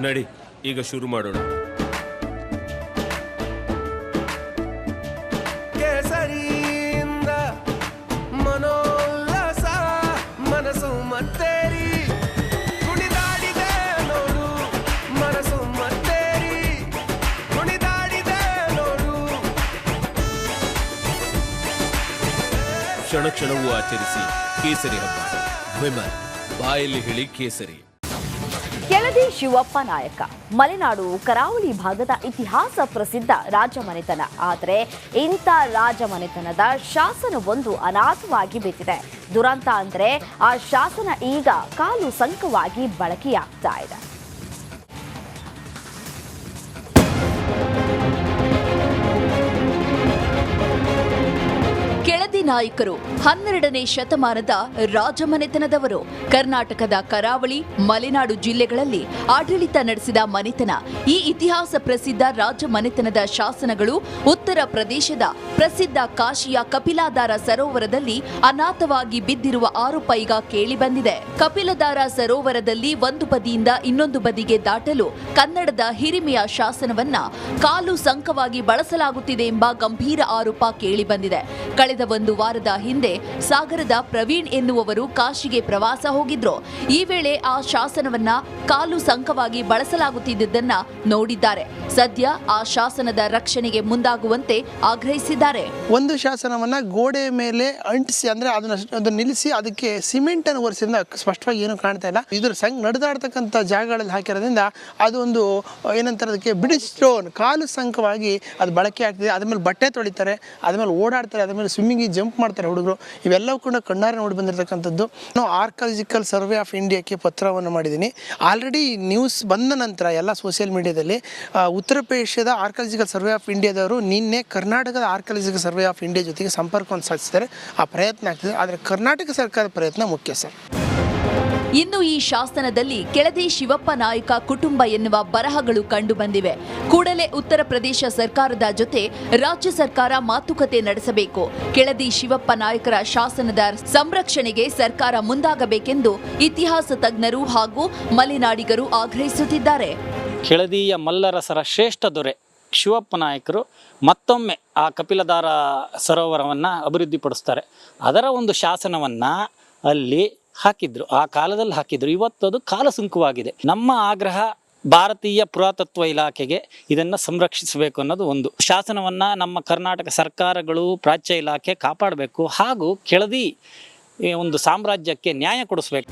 ನಡಿ, ಈಗ ಶುರು ಮಾಡೋಣ. ಕೇಸರಿಯಿಂದ ಮನೋಲ್ಲಾಸ ಮನಸ್ಸು ಮತ್ತೇರಿ ಕುಣಿದಾಡಿದೆ ನೋಡು, ಮನಸ್ಸು ಮತ್ತೇರಿ ಕುಣಿದಾಡಿದೆ ನೋಡು. ಕ್ಷಣ ಕ್ಷಣವೂ ಆಚರಿಸಿ ಕೇಸರಿ ಹಬ್ಬ. ವಿಮಲ್, ಬಾಯಲ್ಲಿ ಹೇಳಿ ಕೇಸರಿ. ಕೆಳದಿ ಶಿವಪ್ಪ ನಾಯಕ ಮಲೆನಾಡು ಕರಾವಳಿ ಭಾಗದ ಇತಿಹಾಸ ಪ್ರಸಿದ್ಧ ರಾಜಮನೆತನ. ಆದರೆ ಇಂಥ ರಾಜಮನೆತನದ ಶಾಸನವೊಂದು ಅನಾಥವಾಗಿ ಬಿದ್ದಿದೆ. ದುರಂತ ಅಂದರೆ ಆ ಶಾಸನ ಈಗ ಕಾಲು ಸಂಕವಾಗಿ ಬಳಕೆಯಾಗ್ತಾ ಇದೆ. ಕೆಳದಿ ನಾಯಕರು 12ನೇ ಶತಮಾನದ ರಾಜಮನೆತನದವರು. ಕರ್ನಾಟಕದ ಕರಾವಳಿ, ಮಲೆನಾಡು ಜಿಲ್ಲೆಗಳಲ್ಲಿ ಆಡಳಿತ ನಡೆಸಿದ ಮನೆತನ. ಈ ಇತಿಹಾಸ ಪ್ರಸಿದ್ಧ ರಾಜಮನೆತನದ ಶಾಸನಗಳು ಉತ್ತರ ಪ್ರದೇಶದ ಪ್ರಸಿದ್ಧ ಕಾಶಿಯ ಕಪಿಲಾಧಾರ ಸರೋವರದಲ್ಲಿ ಅನಾಥವಾಗಿ ಬಿದ್ದಿರುವ ಆರೋಪ ಈಗ ಕೇಳಿಬಂದಿದೆ. ಕಪಿಲಧಾರ ಸರೋವರದಲ್ಲಿ ಒಂದು ಬದಿಯಿಂದ ಇನ್ನೊಂದು ಬದಿಗೆ ದಾಟಲು ಕನ್ನಡದ ಹಿರಿಮೆಯ ಶಾಸನವನ್ನ ಕಾಲು ಸಂಕವಾಗಿ ಬಳಸಲಾಗುತ್ತಿದೆ ಎಂಬ ಗಂಭೀರ ಆರೋಪ ಕೇಳಿಬಂದಿದೆ. ಕಳೆದ ಒಂದು ವಾರದ ಹಿಂದೆ ಸಾಗರದ ಪ್ರವೀಣ್ ಎನ್ನುವವರು ಕಾಶಿಗೆ ಪ್ರವಾಸ ಹೋಗಿದ್ರು. ಈ ವೇಳೆ ಆ ಶಾಸನವನ್ನ ಕಾಲು ಸಂಕವಾಗಿ ಬಳಸಲಾಗುತ್ತಿದ್ದನ್ನ ನೋಡಿದ್ದಾರೆ. ಸದ್ಯ ಆ ಶಾಸನದ ರಕ್ಷಣೆಗೆ ಮುಂದಾಗುವಂತೆ ಆಗ್ರಹಿಸಿದ್ದಾರೆ. ಒಂದು ಶಾಸನವನ್ನ ಗೋಡೆ ಮೇಲೆ ಅಂಟಿಸಿ, ಅಂದ್ರೆ ಅದನ್ನ ನಿಲ್ಲಿಸಿ ಅದಕ್ಕೆ ಸಿಮೆಂಟ್ ಅನ್ನು ಒರೆಸಿದ್ರಿಂದ ಸ್ಪಷ್ಟವಾಗಿ ಏನು ಕಾಣ್ತಾ ಇಲ್ಲ. ಇದ್ರ ನಡೆದಾಡ್ತಕ್ಕಂಥ ಜಾಗಗಳಲ್ಲಿ ಹಾಕಿರೋದ್ರಿಂದ ಅದು ಒಂದು ಏನಂತಾರೆ, ಅದಕ್ಕೆ ಬ್ರಿಡ್ಜ್ ಸ್ಟೋನ್ ಕಾಲು ಸಂಕವಾಗಿ ಅದು ಬಳಕೆ ಆಗ್ತಿದೆ. ಅದ್ರ ಮೇಲೆ ಬಟ್ಟೆ ತೊಳಿತಾರೆ, ಅದ್ರ ಮೇಲೆ ಓಡಾಡ್ತಾರೆ, ಅದ್ರ ಮೇಲೆ ಸ್ವಿಮ್ಮಿಂಗ್ ಜಂಪ್ ಮಾಡ್ತಾರೆ ಹುಡುಗರು. ಇವೆಲ್ಲವೂ ಕೂಡ ಕಣ್ಣಾರೆ ನೋಡಿ ಬಂದಿರತಕ್ಕಂಥದ್ದು. ನಾನು ಆರ್ಕಾಲಜಿಕಲ್ ಸರ್ವೆ ಆಫ್ ಇಂಡಿಯಾಕ್ಕೆ ಪತ್ರವನ್ನು ಮಾಡಿದ್ದೀನಿ. ಆಲ್ರೆಡಿ ನ್ಯೂಸ್ ಬಂದ ನಂತರ ಎಲ್ಲ ಸೋಷಿಯಲ್ ಮೀಡಿಯಾದಲ್ಲಿ ಉತ್ತರ ಪ್ರದೇಶದ ಆರ್ಕಾಲಜಿಕಲ್ ಸರ್ವೆ ಆಫ್ ಇಂಡಿಯಾದವರು ನಿನ್ನೆ ಕರ್ನಾಟಕದ ಆರ್ಕಾಲಜಿಕಲ್ ಸರ್ವೆ ಆಫ್ ಇಂಡಿಯಾ ಜೊತೆಗೆ ಸಂಪರ್ಕವನ್ನು ಸಾಧಿಸಿದ್ದಾರೆ. ಆ ಪ್ರಯತ್ನ ಆಗ್ತಿದೆ, ಆದರೆ ಕರ್ನಾಟಕ ಸರ್ಕಾರದ ಪ್ರಯತ್ನ ಮುಖ್ಯ ಸರ್. ಇನ್ನು ಈ ಶಾಸನದಲ್ಲಿ ಕೆಳದಿ ಶಿವಪ್ಪ ನಾಯಕ ಕುಟುಂಬ ಎನ್ನುವ ಬರಹಗಳು ಕಂಡು ಬಂದಿವೆ. ಕೂಡಲೇ ಉತ್ತರ ಪ್ರದೇಶ ಸರ್ಕಾರದ ಜೊತೆ ರಾಜ್ಯ ಸರ್ಕಾರ ಮಾತುಕತೆ ನಡೆಸಬೇಕು. ಕೆಳದಿ ಶಿವಪ್ಪ ನಾಯಕರ ಶಾಸನದ ಸಂರಕ್ಷಣೆಗೆ ಸರ್ಕಾರ ಮುಂದಾಗಬೇಕೆಂದು ಇತಿಹಾಸ ತಜ್ಞರು ಹಾಗೂ ಮಲೆನಾಡಿಗರು ಆಗ್ರಹಿಸುತ್ತಿದ್ದಾರೆ. ಕೆಳದಿಯ ಮಲ್ಲರಸರ ಶ್ರೇಷ್ಠ ದೊರೆ ಶಿವಪ್ಪ ನಾಯಕರು ಮತ್ತೊಮ್ಮೆ ಆ ಕಪಿಲಧಾರ ಸರೋವರವನ್ನು ಅಭಿವೃದ್ಧಿಪಡಿಸ್ತಾರೆ. ಅದರ ಒಂದು ಶಾಸನವನ್ನು ಅಲ್ಲಿ ಹಾಕಿದ್ರು, ಆ ಕಾಲದಲ್ಲಿ ಹಾಕಿದ್ರು. ಇವತ್ತು ಅದು ಕಾಲಸುಂಕವಾಗಿದೆ. ನಮ್ಮ ಆಗ್ರಹ ಭಾರತೀಯ ಪುರಾತತ್ವ ಇಲಾಖೆಗೆ ಇದನ್ನು ಸಂರಕ್ಷಿಸಬೇಕು ಅನ್ನೋದು ಒಂದು. ಶಾಸನವನ್ನು ನಮ್ಮ ಕರ್ನಾಟಕ ಸರ್ಕಾರಗಳು, ಪ್ರಾಚ್ಯ ಇಲಾಖೆ ಕಾಪಾಡಬೇಕು ಹಾಗೂ ಕೆಳದಿ ಒಂದು ಸಾಮ್ರಾಜ್ಯಕ್ಕೆ ನ್ಯಾಯ ಕೊಡಿಸಬೇಕು.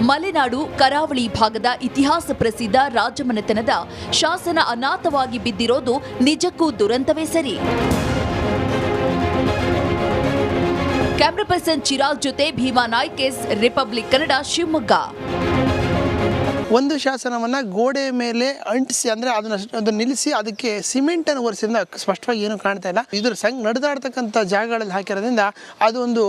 ಮಲೆನಾಡು ಕರಾವಳಿ ಭಾಗದ ಇತಿಹಾಸ ಪ್ರಸಿದ್ಧ ರಾಜಮನೆತನದ ಶಾಸನ ಅನಾಥವಾಗಿ ಬಿದ್ದಿರೋದು ನಿಜಕ್ಕೂ ದುರಂತವೇ ಸರಿ. ಕ್ಯಾಮ್ರಾ ಪರ್ಸನ್ ಚಿರಾಗ್ ಜೊತೆ ಭೀಮಾ ನಾಯ್ಕ್, ರಿಪಬ್ಲಿಕ್ ಕನ್ನಡ, ಶಿವಮೊಗ್ಗ. ಒಂದು ಶಾಸನವನ್ನ ಗೋಡೆ ಮೇಲೆ ಅಂಟಿಸಿ, ಅಂದ್ರೆ ಅದನ್ನ ನಿಲ್ಲಿಸಿ ಅದಕ್ಕೆ ಸಿಮೆಂಟ್ ಅನ್ನು ಒರೆಸಿದ್ರಿಂದ ಸ್ಪಷ್ಟವಾಗಿ ಏನು ಕಾಣ್ತಾ ಇಲ್ಲ. ಇದ್ರ ನಡೆದಾಡ್ತಕ್ಕಂಥ ಜಾಗಗಳಲ್ಲಿ ಹಾಕಿರೋದ್ರಿಂದ ಅದು ಒಂದು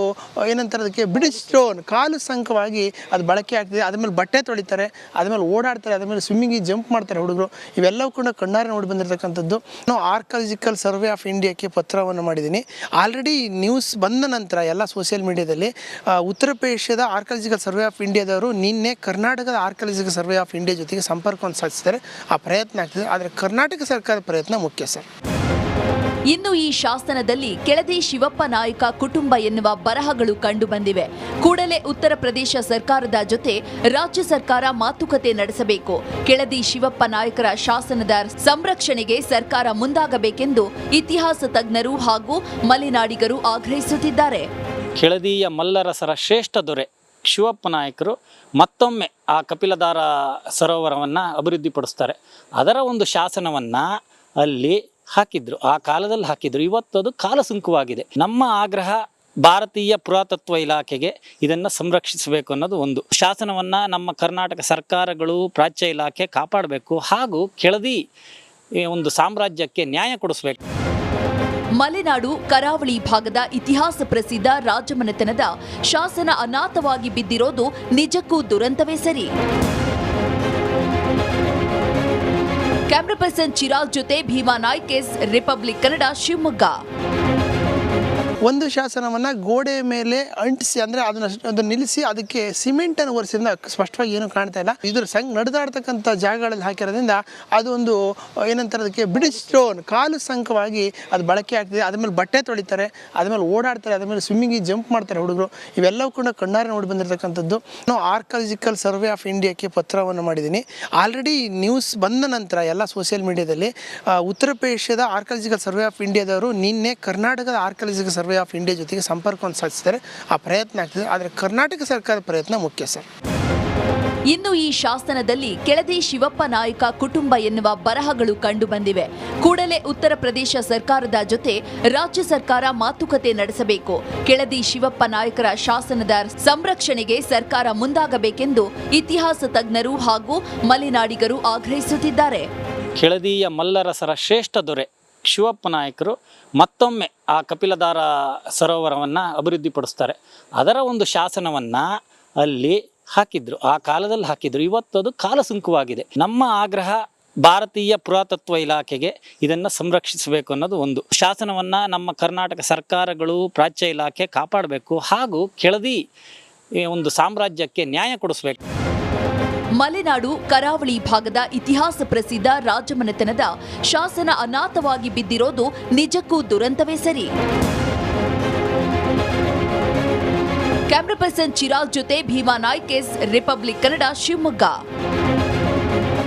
ಏನಂತಾರೆ, ಅದಕ್ಕೆ ಬ್ರಿಡ್ಜ್ ಸ್ಟೋನ್ ಕಾಲು ಸಂಕವಾಗಿ ಅದು ಬಳಕೆ ಆಗ್ತಿದೆ. ಅದ್ರ ಮೇಲೆ ಬಟ್ಟೆ ತೊಳಿತಾರೆ, ಅದ್ರ ಮೇಲೆ ಓಡಾಡ್ತಾರೆ, ಅದ್ರ ಮೇಲೆ ಸ್ವಿಮ್ಮಿಂಗ್ ಜಂಪ್ ಮಾಡ್ತಾರೆ ಹುಡುಗರು. ಇವೆಲ್ಲವೂ ಕೂಡ ಕಣ್ಣಾರೆ ನೋಡಿ ಬಂದಿರತಕ್ಕಂಥದ್ದು. ನಾನು ಆರ್ಕಾಲಜಿಕಲ್ ಸರ್ವೆ ಆಫ್ ಇಂಡಿಯಾಕ್ಕೆ ಪತ್ರವನ್ನು ಮಾಡಿದ್ದೀನಿ. ಆಲ್ರೆಡಿ ನ್ಯೂಸ್ ಬಂದ ನಂತರ ಎಲ್ಲ ಸೋಷಿಯಲ್ ಮೀಡಿಯಾದಲ್ಲಿ ಉತ್ತರ ಪ್ರದೇಶದ ಆರ್ಕಾಲಜಿಕಲ್ ಸರ್ವೆ ಆಫ್ ಇಂಡಿಯಾದವರು ನಿನ್ನೆ ಕರ್ನಾಟಕದ ಆರ್ಕಾಲಜಿಕಲ್ ಸರ್ವೆ ಆಫ್ ಇಂಡಿಯಾ ಜೊತೆಗೆ ಸಂಪರ್ಕವನ್ನು ಸಾಧಿಸಿದ್ದಾರೆ. ಆ ಪ್ರಯತ್ನ ಆಗ್ತಿದೆ, ಆದರೆ ಕರ್ನಾಟಕ ಸರ್ಕಾರದ ಪ್ರಯತ್ನ ಮುಖ್ಯ ಸರ್. ಇನ್ನು ಈ ಶಾಸನದಲ್ಲಿ ಕೆಳದಿ ಶಿವಪ್ಪ ನಾಯಕ ಕುಟುಂಬ ಎನ್ನುವ ಬರಹಗಳು ಕಂಡು ಬಂದಿವೆ. ಕೂಡಲೇ ಉತ್ತರ ಪ್ರದೇಶ ಸರ್ಕಾರದ ಜೊತೆ ರಾಜ್ಯ ಸರ್ಕಾರ ಮಾತುಕತೆ ನಡೆಸಬೇಕು. ಕೆಳದಿ ಶಿವಪ್ಪ ನಾಯಕರ ಶಾಸನದ ಸಂರಕ್ಷಣೆಗೆ ಸರ್ಕಾರ ಮುಂದಾಗಬೇಕೆಂದು ಇತಿಹಾಸ ತಜ್ಞರು ಹಾಗೂ ಮಲೆನಾಡಿಗರು ಆಗ್ರಹಿಸುತ್ತಿದ್ದಾರೆ. ಕೆಳದಿಯ ಮಲ್ಲರಸರ ಶ್ರೇಷ್ಠ ದೊರೆ ಶಿವಪ್ಪ ನಾಯಕರು ಮತ್ತೊಮ್ಮೆ ಆ ಕಪಿಲಧಾರ ಸರೋವರವನ್ನು ಅಭಿವೃದ್ಧಿಪಡಿಸ್ತಾರೆ. ಅದರ ಒಂದು ಶಾಸನವನ್ನು ಅಲ್ಲಿ ಹಾಕಿದ್ರು, ಆ ಕಾಲದಲ್ಲಿ ಹಾಕಿದ್ರು. ಇವತ್ತು ಅದು ಕಾಲಸುಂಕವಾಗಿದೆ. ನಮ್ಮ ಆಗ್ರಹ ಭಾರತೀಯ ಪುರಾತತ್ವ ಇಲಾಖೆಗೆ ಇದನ್ನು ಸಂರಕ್ಷಿಸಬೇಕು ಅನ್ನೋದು ಒಂದು. ಶಾಸನವನ್ನು ನಮ್ಮ ಕರ್ನಾಟಕ ಸರ್ಕಾರಗಳು, ಪ್ರಾಚ್ಯ ಇಲಾಖೆ ಕಾಪಾಡಬೇಕು ಹಾಗೂ ಕೆಳದಿ ಒಂದು ಸಾಮ್ರಾಜ್ಯಕ್ಕೆ ನ್ಯಾಯ ಕೊಡಿಸಬೇಕು. ಮಲೆನಾಡು ಕರಾವಳಿ ಭಾಗದ ಇತಿಹಾಸ ಪ್ರಸಿದ್ಧ ರಾಜಮನೆತನದ ಶಾಸನ ಅನಾಥವಾಗಿ ಬಿದ್ದಿರೋದು ನಿಜಕ್ಕೂ ದುರಂತವೇ ಸರಿ. ಕ್ಯಾಮ್ರಾ ಪರ್ಸನ್ ಚಿರಾಗ್ ಜೊತೆ ಭೀಮಾ ನಾಯ್ಕ್, ರಿಪಬ್ಲಿಕ್ ಕನ್ನಡ, ಶಿವಮೊಗ್ಗ. ಒಂದು ಶಾಸನವನ್ನು ಗೋಡೆ ಮೇಲೆ ಅಂಟಿಸಿ ಅಂದರೆ ಅದನ್ನು ನಿಲ್ಲಿಸಿ ಅದಕ್ಕೆ ಸಿಮೆಂಟನ್ನು ಒರೆಸಿದ್ರಿಂದ ಸ್ಪಷ್ಟವಾಗಿ ಏನು ಕಾಣ್ತಾ ಇಲ್ಲ. ಇದ್ರ ಸಂಘ ನಡೆದಾಡ್ತಕ್ಕಂಥ ಜಾಗಗಳಲ್ಲಿ ಹಾಕಿರೋದ್ರಿಂದ ಅದು ಒಂದು ಏನಂತಾರೆ ಅದಕ್ಕೆ ಬ್ರಿಡ್ಜ್ ಸ್ಟೋನ್ ಕಾಲು ಸಂಕವಾಗಿ ಅದು ಬಳಕೆ ಆಗ್ತಿದೆ. ಅದ್ಮೇಲೆ ಬಟ್ಟೆ ತೊಳಿತಾರೆ, ಅದ್ಮೇಲೆ ಓಡಾಡ್ತಾರೆ, ಅದ್ಮೇಲೆ ಸ್ವಿಮ್ಮಿಂಗಿಗೆ ಜಂಪ್ ಮಾಡ್ತಾರೆ ಹುಡುಗರು. ಇವೆಲ್ಲವೂ ಕೂಡ ಕಣ್ಣಾರೆ ನೋಡಿ ಬಂದಿರತಕ್ಕಂಥದ್ದು. ನಾನು ಆರ್ಕಾಲಜಿಕಲ್ ಸರ್ವೆ ಆಫ್ ಇಂಡಿಯಾಕ್ಕೆ ಪತ್ರವನ್ನು ಮಾಡಿದ್ದೀನಿ. ಆಲ್ರೆಡಿ ನ್ಯೂಸ್ ಬಂದ ನಂತರ ಎಲ್ಲ ಸೋಷಿಯಲ್ ಮೀಡಿಯಾದಲ್ಲಿ ಉತ್ತರ ಪ್ರದೇಶದ ಆರ್ಕಾಲಜಿಕಲ್ ಸರ್ವೆ ಆಫ್ ಇಂಡಿಯಾದವರು ನಿನ್ನೆ ಕರ್ನಾಟಕದ ಆರ್ಕಾಲಜಿಕಲ್ ಸರ್ವೆ ಆಫ್ ಇಂಡಿಯಾ ಜೊತೆಗೆ ಸಂಪರ್ಕವನ್ನು ಸಾಧಿಸಿದ್ದಾರೆ. ಆ ಪ್ರಯತ್ನ ಆಗ್ತಿದೆ, ಆದರೆ ಕರ್ನಾಟಕ ಸರ್ಕಾರದ ಪ್ರಯತ್ನ ಮುಖ್ಯ ಸರ್. ಇನ್ನು ಈ ಶಾಸನದಲ್ಲಿ ಕೆಳದಿ ಶಿವಪ್ಪ ನಾಯಕ ಕುಟುಂಬ ಎನ್ನುವ ಬರಹಗಳು ಕಂಡು ಬಂದಿವೆ. ಕೂಡಲೇ ಉತ್ತರ ಪ್ರದೇಶ ಸರ್ಕಾರದ ಜೊತೆ ರಾಜ್ಯ ಸರ್ಕಾರ ಮಾತುಕತೆ ನಡೆಸಬೇಕು. ಕೆಳದಿ ಶಿವಪ್ಪ ನಾಯಕರ ಶಾಸನದ ಸಂರಕ್ಷಣೆಗೆ ಸರ್ಕಾರ ಮುಂದಾಗಬೇಕೆಂದು ಇತಿಹಾಸ ತಜ್ಞರು ಹಾಗೂ ಮಲೆನಾಡಿಗರು ಆಗ್ರಹಿಸುತ್ತಿದ್ದಾರೆ. ಕೆಳದಿಯ ಮಲ್ಲರಸರ ಶ್ರೇಷ್ಠ ದೊರೆ ಶಿವಪ್ಪ ನಾಯಕರು ಮತ್ತೊಮ್ಮೆ ಆ ಕಪಿಲಧಾರ ಸರೋವರವನ್ನು ಅಭಿವೃದ್ಧಿಪಡಿಸ್ತಾರೆ. ಅದರ ಒಂದು ಶಾಸನವನ್ನು ಅಲ್ಲಿ ಹಾಕಿದ್ರು, ಆ ಕಾಲದಲ್ಲಿ ಹಾಕಿದ್ರು. ಇವತ್ತು ಅದು ಕಾಲಸುಂಕವಾಗಿದೆ. ನಮ್ಮ ಆಗ್ರಹ ಭಾರತೀಯ ಪುರಾತತ್ವ ಇಲಾಖೆಗೆ ಇದನ್ನು ಸಂರಕ್ಷಿಸಬೇಕು ಅನ್ನೋದು ಒಂದು. ಶಾಸನವನ್ನು ನಮ್ಮ ಕರ್ನಾಟಕ ಸರ್ಕಾರಗಳು, ಪ್ರಾಚ್ಯ ಇಲಾಖೆ ಕಾಪಾಡಬೇಕು ಹಾಗೂ ಕೆಳದಿ ಒಂದು ಸಾಮ್ರಾಜ್ಯಕ್ಕೆ ನ್ಯಾಯ ಕೊಡಿಸ್ಬೇಕು. ಮಲೆನಾಡು ಕರಾವಳಿ ಭಾಗದ ಇತಿಹಾಸ ಪ್ರಸಿದ್ಧ ರಾಜಮನೆತನದ ಶಾಸನ ಅನಾಥವಾಗಿ ಬಿದ್ದಿರೋದು ನಿಜಕ್ಕೂ ದುರಂತವೇ ಸರಿ. ಕ್ಯಾಮ್ರಾ ಪರ್ಸನ್ ಚಿರಾಗ್ ಜೊತೆ ಭೀಮಾ ನಾಯ್ಕ್, ರಿಪಬ್ಲಿಕ್ ಕನ್ನಡ, ಶಿವಮೊಗ್ಗ.